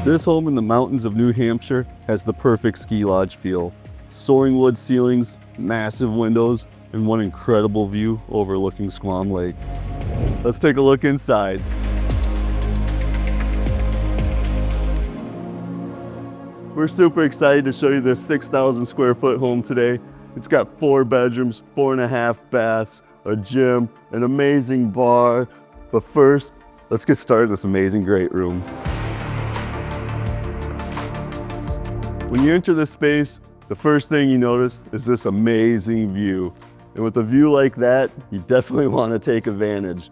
This home in the mountains of New Hampshire has the perfect ski lodge feel. Soaring wood ceilings, massive windows, and one incredible view overlooking Squam Lake. Let's take a look inside. We're super excited to show you this 6,000 square foot home today. It's got 4 bedrooms, 4.5 baths, a gym, an amazing bar. But first, let's get started in this amazing great room. When you enter this space, the first thing you notice is this amazing view. And with a view like that, you definitely want to take advantage.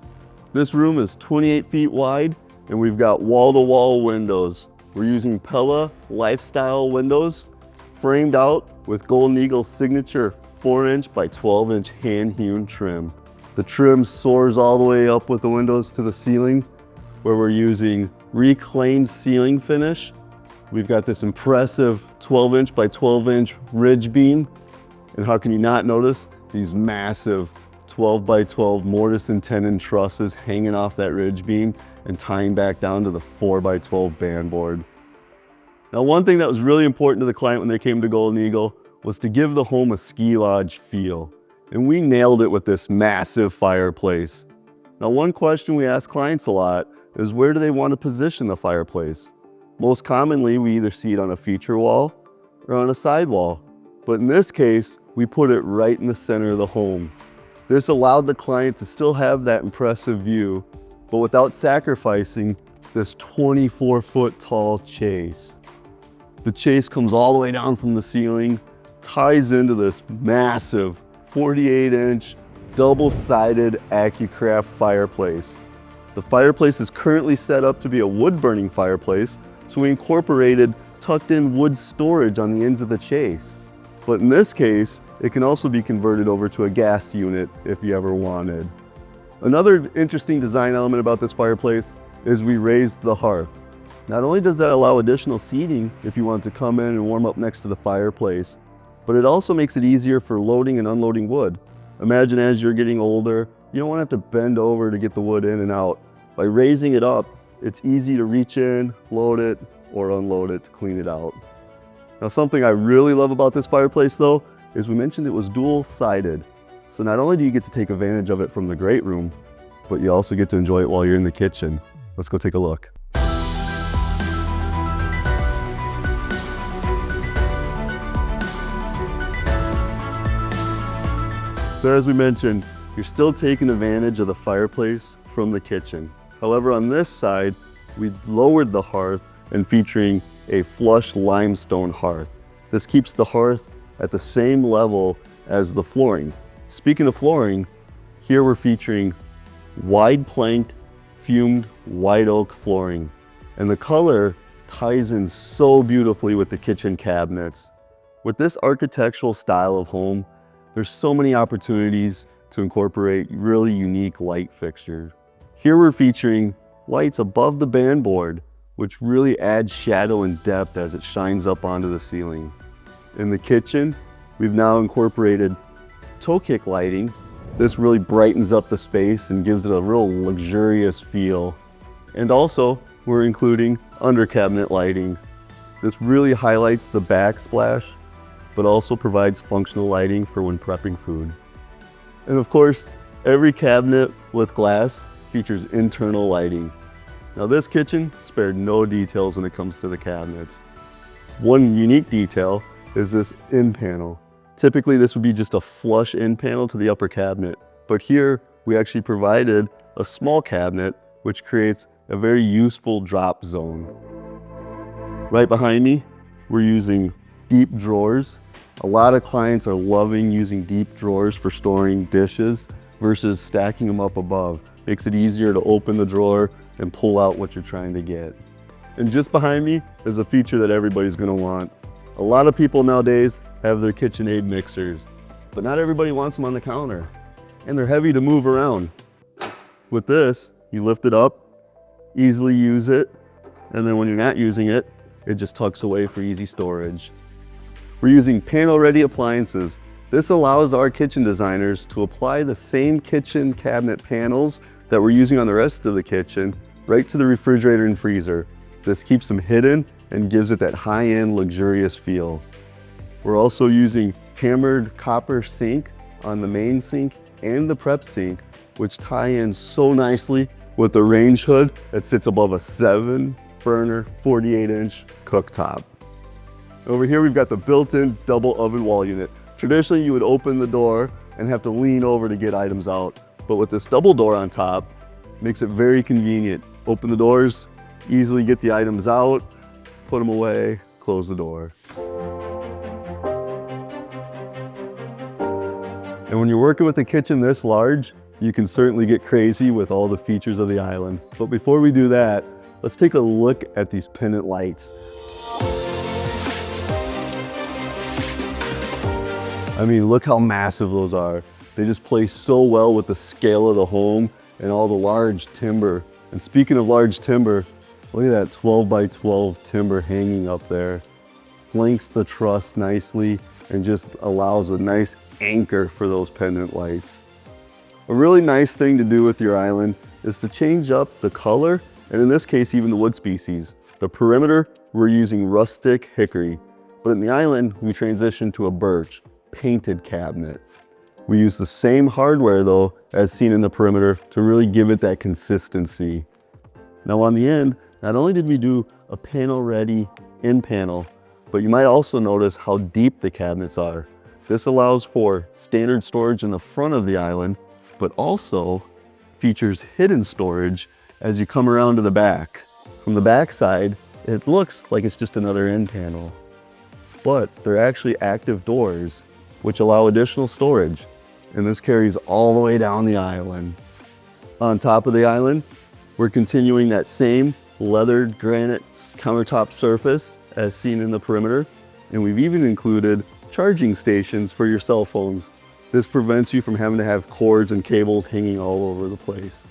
This room is 28 feet wide, and we've got wall-to-wall windows. We're using Pella Lifestyle windows, framed out with Golden Eagle's signature 4-inch by 12-inch hand-hewn trim. The trim soars all the way up with the windows to the ceiling, where we're using reclaimed ceiling finish. We've got this impressive 12-inch by 12-inch ridge beam. And how can you not notice these massive 12 by 12 mortise-and-tenon trusses hanging off that ridge beam and tying back down to the 4 by 12 band board. Now, one thing that was really important to the client when they came to Golden Eagle was to give the home a ski lodge feel. And we nailed it with this massive fireplace. Now, one question we ask clients a lot is, where do they want to position the fireplace? Most commonly, we either see it on a feature wall or on a side wall. But in this case, we put it right in the center of the home. This allowed the client to still have that impressive view, but without sacrificing this 24-foot tall chase. The chase comes all the way down from the ceiling, ties into this massive 48-inch double-sided AccuCraft fireplace. The fireplace is currently set up to be a wood-burning fireplace, so we incorporated tucked-in wood storage on the ends of the chase. But in this case, it can also be converted over to a gas unit if you ever wanted. Another interesting design element about this fireplace is we raised the hearth. Not only does that allow additional seating if you want to come in and warm up next to the fireplace, but it also makes it easier for loading and unloading wood. Imagine as you're getting older, you don't want to have to bend over to get the wood in and out. By raising it up, it's easy to reach in, load it, or unload it to clean it out. Now, something I really love about this fireplace though, is we mentioned it was dual-sided. So not only do you get to take advantage of it from the great room, but you also get to enjoy it while you're in the kitchen. Let's go take a look. So as we mentioned, you're still taking advantage of the fireplace from the kitchen. However, on this side, we lowered the hearth and featuring a flush limestone hearth. This keeps the hearth at the same level as the flooring. Speaking of flooring, here we're featuring wide planked, fumed white oak flooring. And the color ties in so beautifully with the kitchen cabinets. With this architectural style of home, there's so many opportunities to incorporate really unique light fixtures. Here we're featuring lights above the band board, which really adds shadow and depth as it shines up onto the ceiling. In the kitchen, we've now incorporated toe kick lighting. This really brightens up the space and gives it a real luxurious feel. And also, we're including under cabinet lighting. This really highlights the backsplash, but also provides functional lighting for when prepping food. And of course, every cabinet with glass features internal lighting. Now, this kitchen spared no details when it comes to the cabinets. One unique detail is this end panel. Typically, this would be just a flush end panel to the upper cabinet, but here we actually provided a small cabinet, which creates a very useful drop zone. Right behind me, we're using deep drawers. A lot of clients are loving using deep drawers for storing dishes versus stacking them up above. Makes it easier to open the drawer and pull out what you're trying to get. And just behind me is a feature that everybody's gonna want. A lot of people nowadays have their KitchenAid mixers, but not everybody wants them on the counter. And they're heavy to move around. With this, you lift it up, easily use it, and then when you're not using it, it just tucks away for easy storage. We're using panel-ready appliances. This allows our kitchen designers to apply the same kitchen cabinet panels that we're using on the rest of the kitchen right to the refrigerator and freezer. This keeps them hidden and gives it that high-end luxurious feel. We're also using hammered copper sink on the main sink and the prep sink, which tie in so nicely with the range hood that sits above a 7-burner 48-inch cooktop. Over here we've got the built-in double oven wall unit. Traditionally you would open the door and have to lean over to get items out, but with this double door on top, makes it very convenient. Open the doors, easily get the items out, put them away, close the door. And when you're working with a kitchen this large, you can certainly get crazy with all the features of the island. But before we do that, let's take a look at these pendant lights. I mean, look how massive those are. They just play so well with the scale of the home and all the large timber. And speaking of large timber, look at that 12 by 12 timber hanging up there. Flanks the truss nicely and just allows a nice anchor for those pendant lights. A really nice thing to do with your island is to change up the color, and in this case, even the wood species. The perimeter, we're using rustic hickory, but in the island, we transitioned to a birch painted cabinet. We use the same hardware though, as seen in the perimeter, to really give it that consistency. Now on the end, not only did we do a panel ready in panel, but you might also notice how deep the cabinets are. This allows for standard storage in the front of the island, but also features hidden storage as you come around to the back. From the back side, it looks like it's just another end panel, but they're actually active doors, which allow additional storage. And this carries all the way down the island. On top of the island, we're continuing that same leathered granite countertop surface as seen in the perimeter, and we've even included charging stations for your cell phones. This prevents you from having to have cords and cables hanging all over the place.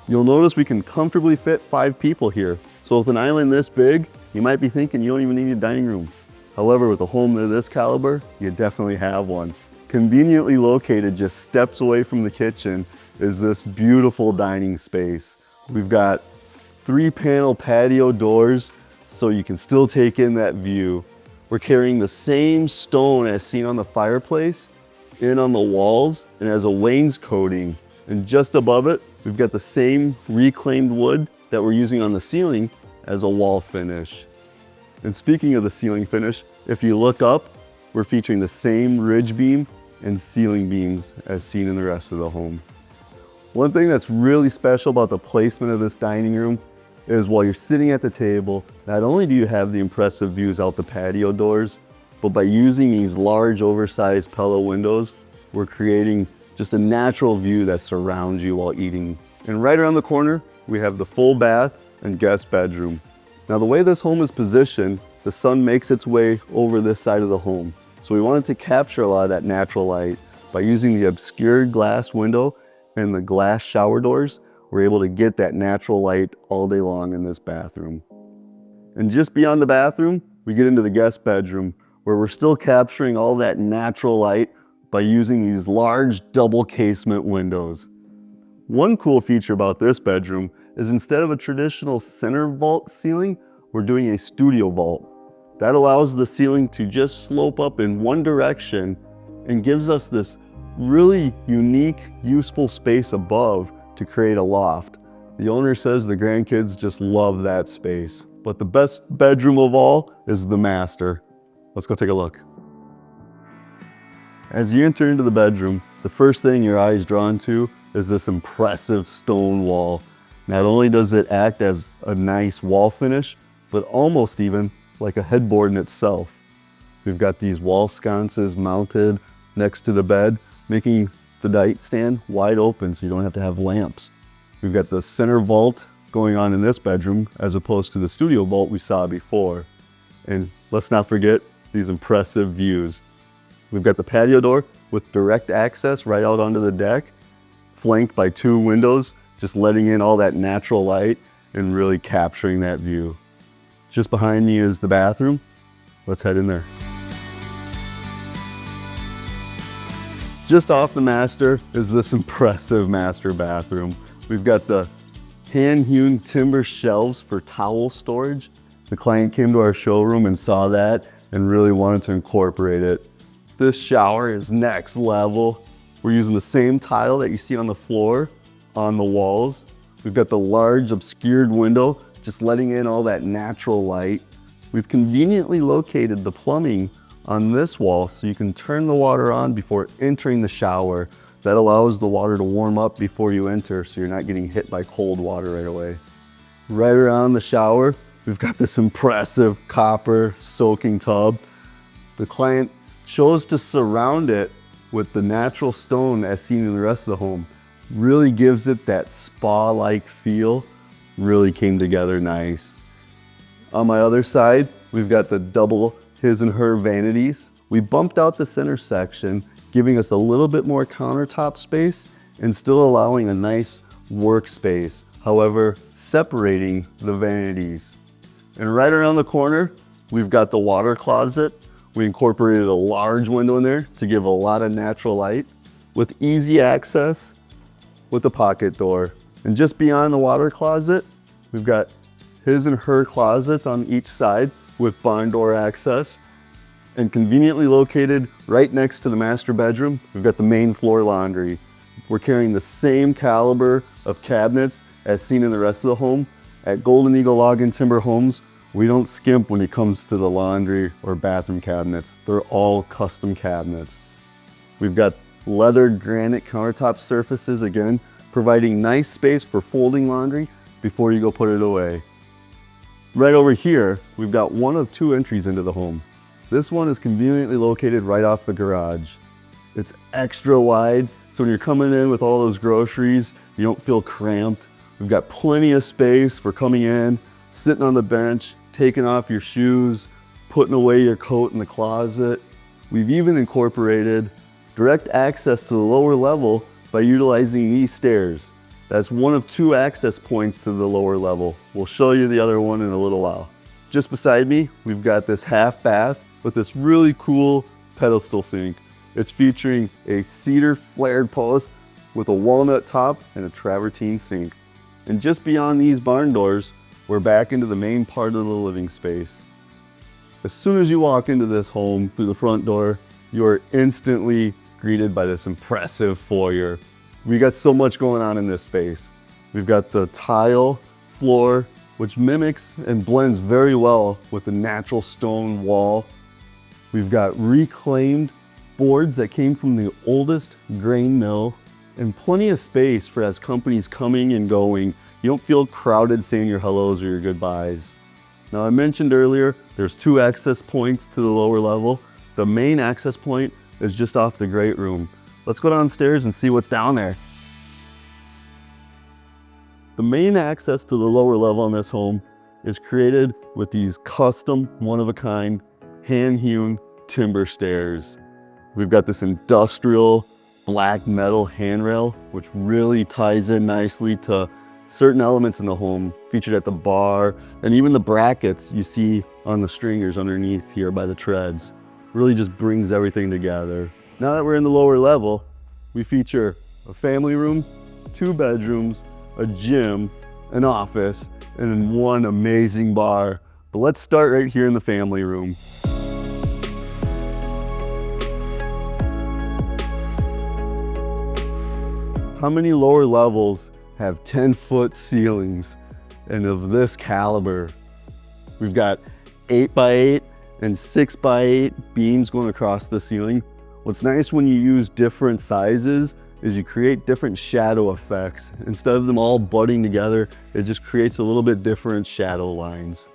You'll notice we can comfortably fit 5 people here. So with an island this big, you might be thinking you don't even need a dining room. However, with a home of this caliber, you definitely have one. Conveniently located just steps away from the kitchen is this beautiful dining space. We've got 3-panel patio doors so you can still take in that view. We're carrying the same stone as seen on the fireplace in on the walls and as a wainscoting. And just above it, we've got the same reclaimed wood that we're using on the ceiling as a wall finish. And speaking of the ceiling finish, if you look up, we're featuring the same ridge beam and ceiling beams as seen in the rest of the home. One thing that's really special about the placement of this dining room is while you're sitting at the table, not only do you have the impressive views out the patio doors, but by using these large oversized Pella windows, we're creating just a natural view that surrounds you while eating. And right around the corner, we have the full bath and guest bedroom. Now the way this home is positioned, the sun makes its way over this side of the home. So we wanted to capture a lot of that natural light. By using the obscured glass window and the glass shower doors, we're able to get that natural light all day long in this bathroom. And just beyond the bathroom, we get into the guest bedroom, where we're still capturing all that natural light by using these large double casement windows. One cool feature about this bedroom is instead of a traditional center vault ceiling, we're doing a studio vault. That allows the ceiling to just slope up in one direction and gives us this really unique, useful space above to create a loft. The owner says the grandkids just love that space. But the best bedroom of all is the master. Let's go take a look. As you enter into the bedroom, the first thing your eye is drawn to is this impressive stone wall. Not only does it act as a nice wall finish, but almost even like a headboard in itself. We've got these wall sconces mounted next to the bed, making the nightstand wide open so you don't have to have lamps. We've got the center vault going on in this bedroom as opposed to the studio vault we saw before. And let's not forget these impressive views. We've got the patio door with direct access right out onto the deck, flanked by 2 windows, just letting in all that natural light and really capturing that view. Just behind me is the bathroom. Let's head in there. Just off the master is this impressive master bathroom. We've got the hand-hewn timber shelves for towel storage The client came to our showroom and saw that and really wanted to incorporate it. This shower is next level. We're using the same tile that you see on the floor, on the walls. We've got the large obscured window, just letting in all that natural light. We've conveniently located the plumbing on this wall so you can turn the water on before entering the shower. That allows the water to warm up before you enter so you're not getting hit by cold water right away. Right around the shower, we've got this impressive copper soaking tub. The client chose to surround it with the natural stone as seen in the rest of the home. Really gives it that spa-like feel. Really came together nice. On my other side, we've got the double his and her vanities. We bumped out the center section, giving us a little bit more countertop space and still allowing a nice workspace. However, separating the vanities. And right around the corner, we've got the water closet. We incorporated a large window in there to give a lot of natural light with easy access with a pocket door. And just beyond the water closet, we've got his and her closets on each side with barn door access. And conveniently located right next to the master bedroom, we've got the main floor laundry. We're carrying the same caliber of cabinets as seen in the rest of the home. At Golden Eagle Log and Timber Homes, we don't skimp when it comes to the laundry or bathroom cabinets. They're all custom cabinets. We've got leather granite countertop surfaces again, providing nice space for folding laundry before you go put it away. Right over here, we've got one of two entries into the home. This one is conveniently located right off the garage. It's extra wide, so when you're coming in with all those groceries, you don't feel cramped. We've got plenty of space for coming in, sitting on the bench, taking off your shoes, putting away your coat in the closet. We've even incorporated direct access to the lower level by utilizing these stairs. That's one of two access points to the lower level. We'll show you the other one in a little while. Just beside me, we've got this half bath with this really cool pedestal sink. It's featuring a cedar flared post with a walnut top and a travertine sink. And just beyond these barn doors, we're back into the main part of the living space. As soon as you walk into this home through the front door, you are instantly greeted by this impressive foyer. We got so much going on in this space. We've got the tile floor, which mimics and blends very well with the natural stone wall. We've got reclaimed boards that came from the oldest grain mill and plenty of space for as companies coming and going. You don't feel crowded saying your hellos or your goodbyes. Now I mentioned earlier, there's two access points to the lower level. The main access point is just off the great room. Let's go downstairs and see what's down there. The main access to the lower level in this home is created with these custom, one-of-a-kind, hand-hewn timber stairs. We've got this industrial black metal handrail, which really ties in nicely to certain elements in the home, featured at the bar, and even the brackets you see on the stringers underneath here by the treads. Really just brings everything together. Now that we're in the lower level, we feature a family room, 2 bedrooms, a gym, an office, and one amazing bar. But let's start right here in the family room. How many lower levels have 10-foot ceilings and of this caliber? We've got 8x8 and 6x8 beams going across the ceiling. What's nice when you use different sizes is you create different shadow effects. Instead of them all butting together, it just creates a little bit different shadow lines.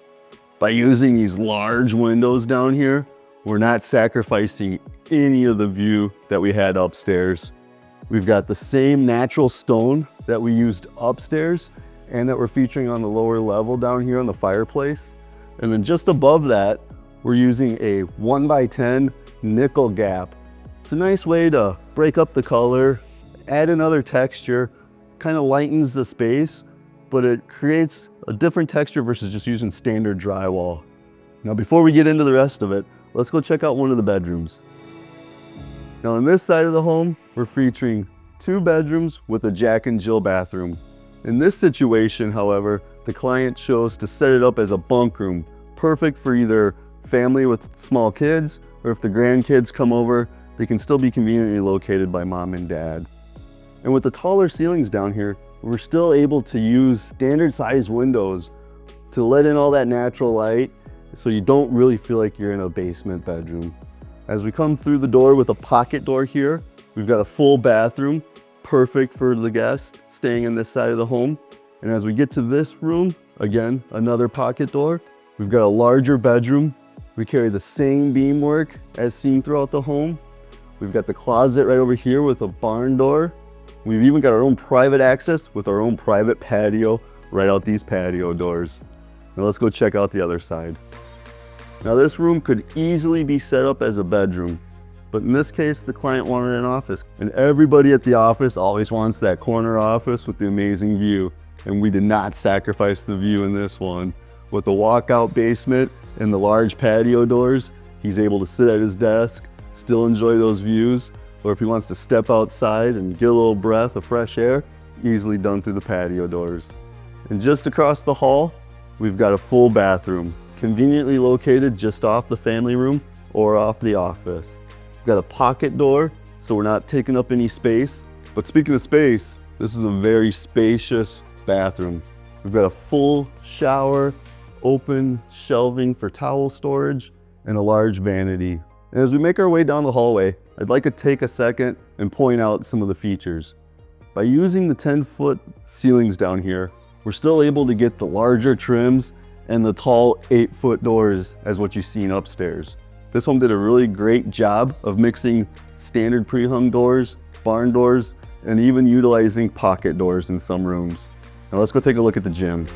By using these large windows down here, we're not sacrificing any of the view that we had upstairs. We've got the same natural stone that we used upstairs and that we're featuring on the lower level down here on the fireplace. And then just above that, we're using a 1x10 nickel gap. It's a nice way to break up the color, add another texture, kind of lightens the space, but it creates a different texture versus just using standard drywall. Now, before we get into the rest of it, let's go check out one of the bedrooms. Now, on this side of the home, we're featuring 2 bedrooms with a Jack and Jill bathroom. In this situation, however, the client chose to set it up as a bunk room Perfect for either family with small kids, or if the grandkids come over, they can still be conveniently located by mom and dad. And with the taller ceilings down here, we're still able to use standard size windows to let in all that natural light so you don't really feel like you're in a basement bedroom. As we come through the door with a pocket door here, we've got a full bathroom, perfect for the guests staying in this side of the home. And as we get to this room, again, another pocket door. We've got a larger bedroom. We carry the same beamwork as seen throughout the home. We've got the closet right over here with a barn door. We've even got our own private access with our own private patio right out these patio doors. Now let's go check out the other side. Now this room could easily be set up as a bedroom, but in this case, the client wanted an office. And everybody at the office always wants that corner office with the amazing view. And we did not sacrifice the view in this one. With the walkout basement and the large patio doors, he's able to sit at his desk, still enjoy those views, or if he wants to step outside and get a little breath of fresh air, easily done through the patio doors. And just across the hall, we've got a full bathroom, conveniently located just off the family room or off the office. We've got a pocket door, so we're not taking up any space. But speaking of space, this is a very spacious bathroom. We've got a full shower, open shelving for towel storage, and a large vanity. And as we make our way down the hallway, I'd like to take a second and point out some of the features. By using the 10-foot ceilings down here, we're still able to get the larger trims and the tall 8-foot doors as what you've seen upstairs. This home did a really great job of mixing standard pre-hung doors, barn doors, and even utilizing pocket doors in some rooms. Now let's go take a look at the gym.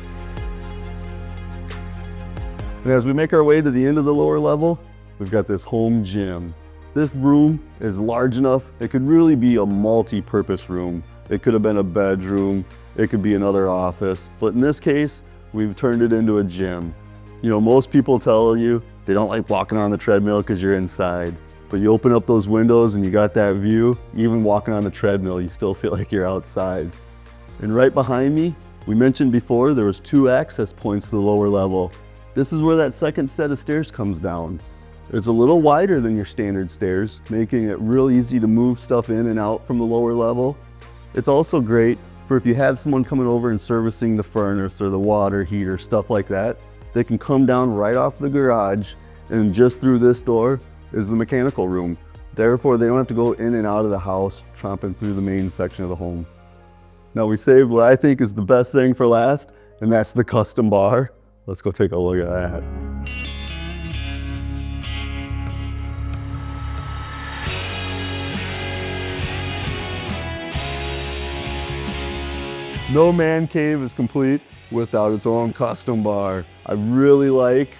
And as we make our way to the end of the lower level, we've got this home gym. This room is large enough, it could really be a multi-purpose room. It could have been a bedroom, it could be another office, but in this case, we've turned it into a gym. You know, most people tell you they don't like walking on the treadmill because you're inside, but you open up those windows and you got that view, even walking on the treadmill, you still feel like you're outside. And right behind me, we mentioned before there was 2 access points to the lower level. This is where that second set of stairs comes down. It's a little wider than your standard stairs, making it real easy to move stuff in and out from the lower level. It's also great for if you have someone coming over and servicing the furnace or the water heater, stuff like that. They can come down right off the garage, and just through this door is the mechanical room. Therefore, they don't have to go in and out of the house, tromping through the main section of the home. Now we saved what I think is the best thing for last, and that's the custom bar. Let's go take a look at that. No man cave is complete without its own custom bar. I really like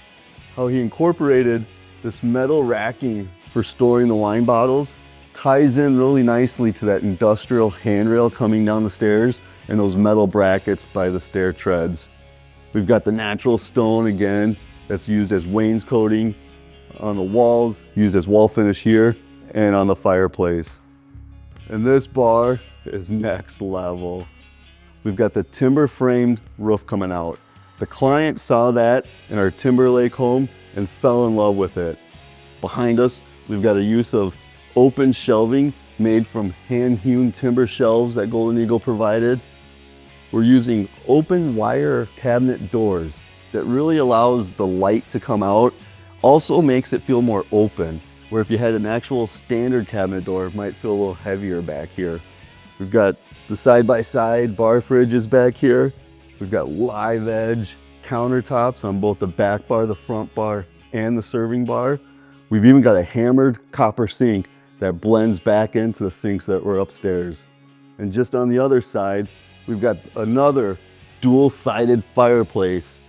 how he incorporated this metal racking for storing the wine bottles. Ties in really nicely to that industrial handrail coming down the stairs and those metal brackets by the stair treads. We've got the natural stone again that's used as wainscoting on the walls, used as wall finish here, and on the fireplace. And this bar is next level. We've got the timber framed roof coming out. The client saw that in our Timber Lake home and fell in love with it. Behind us, we've got a use of open shelving made from hand-hewn timber shelves that Golden Eagle provided. We're using open wire cabinet doors that really allows the light to come out, also makes it feel more open, where if you had an actual standard cabinet door, it might feel a little heavier back here. We've got the side-by-side bar fridges back here. We've got live edge countertops on both the back bar, the front bar, and the serving bar. We've even got a hammered copper sink that blends back into the sinks that were upstairs. And just on the other side, we've got another dual-sided fireplace,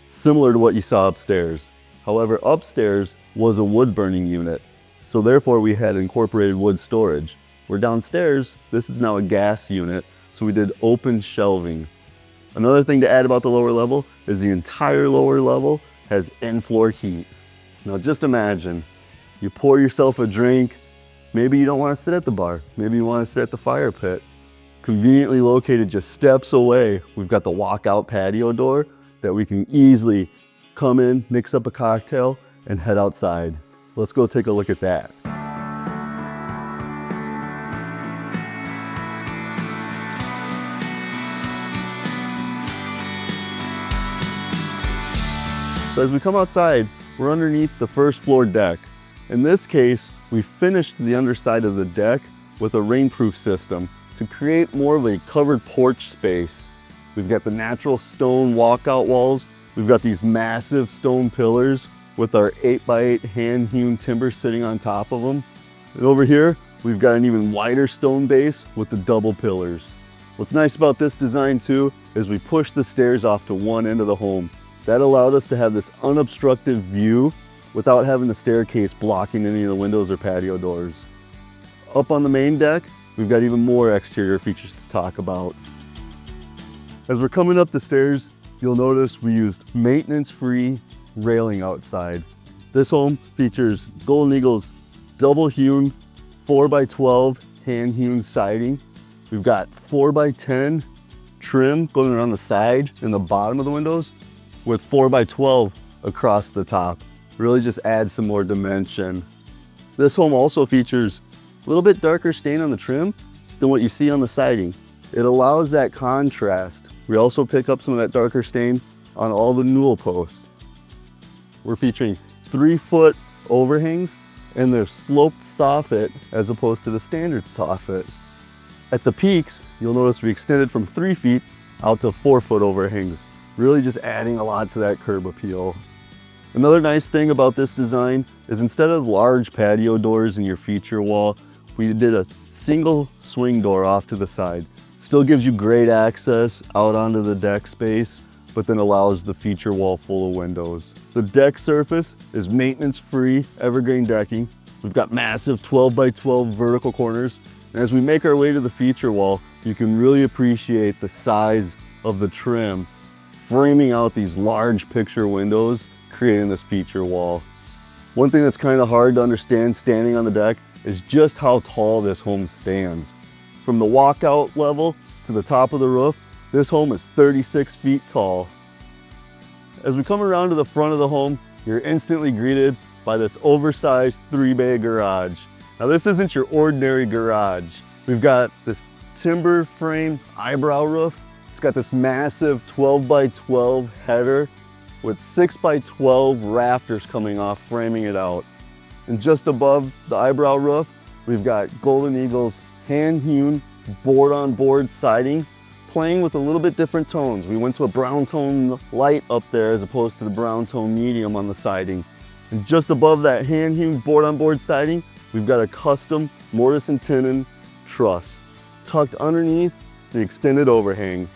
similar to what you saw upstairs. However, upstairs was a wood burning unit, so therefore we had incorporated wood storage. Where downstairs, this is now a gas unit, so we did open shelving. Another thing to add about the lower level is the entire lower level has in-floor heat. Now just imagine, you pour yourself a drink, maybe you don't want to sit at the bar, maybe you want to sit at the fire pit. Conveniently located just steps away, we've got the walkout patio door that we can easily come in, mix up a cocktail, and head outside. Let's go take a look at that. So as we come outside, we're underneath the first floor deck. In this case, we finished the underside of the deck with a rainproof system to create more of a covered porch space. We've got the natural stone walkout walls. We've got these massive stone pillars with our 8x8 hand-hewn timber sitting on top of them. And over here, we've got an even wider stone base with the double pillars. What's nice about this design too is we push the stairs off to one end of the home. That allowed us to have this unobstructed view without having the staircase blocking any of the windows or patio doors. Up on the main deck, we've got even more exterior features to talk about. As we're coming up the stairs, you'll notice we used maintenance-free railing outside. This home features Golden Eagle's double hewn 4x12 hand-hewn siding. We've got 4x10 trim going around the side and the bottom of the windows, with 4x12 across the top. Really just adds some more dimension. This home also features a little bit darker stain on the trim than what you see on the siding. It allows that contrast. We also pick up some of that darker stain on all the newel posts. We're featuring 3-foot overhangs and they're sloped soffit as opposed to the standard soffit. At the peaks, you'll notice we extended from 3 feet out to 4-foot overhangs, really just adding a lot to that curb appeal. Another nice thing about this design is instead of large patio doors in your feature wall, we did a single swing door off to the side. Still gives you great access out onto the deck space, but then allows the feature wall full of windows. The deck surface is maintenance-free evergreen decking. We've got massive 12x12 vertical corners. And as we make our way to the feature wall, you can really appreciate the size of the trim framing out these large picture windows, creating this feature wall. One thing that's kind of hard to understand standing on the deck is just how tall this home stands. From the walkout level to the top of the roof, this home is 36 feet tall. As we come around to the front of the home, you're instantly greeted by this oversized 3-bay garage. Now this isn't your ordinary garage. We've got this timber frame eyebrow roof. It's got this massive 12x12 header with 6x12 rafters coming off, framing it out. And just above the eyebrow roof, we've got Golden Eagle's hand-hewn board-on-board siding, playing with a little bit different tones. We went to a brown tone light up there as opposed to the brown tone medium on the siding. And just above that hand-hewn board-on-board siding, we've got a custom mortise-and-tenon truss tucked underneath the extended overhang.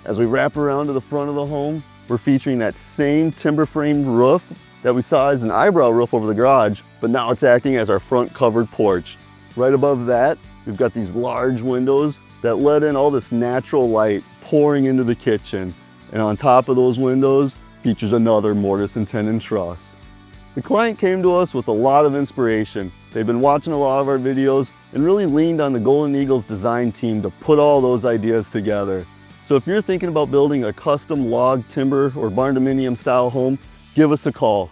As we wrap around to the front of the home, we're featuring that same timber frame roof that we saw as an eyebrow roof over the garage, but now it's acting as our front covered porch. Right above that, we've got these large windows that let in all this natural light pouring into the kitchen. And on top of those windows features another mortise-and-tenon truss. The client came to us with a lot of inspiration. They've been watching a lot of our videos and really leaned on the Golden Eagles design team to put all those ideas together. So if you're thinking about building a custom log, timber, or barn dominium style home, give us a call.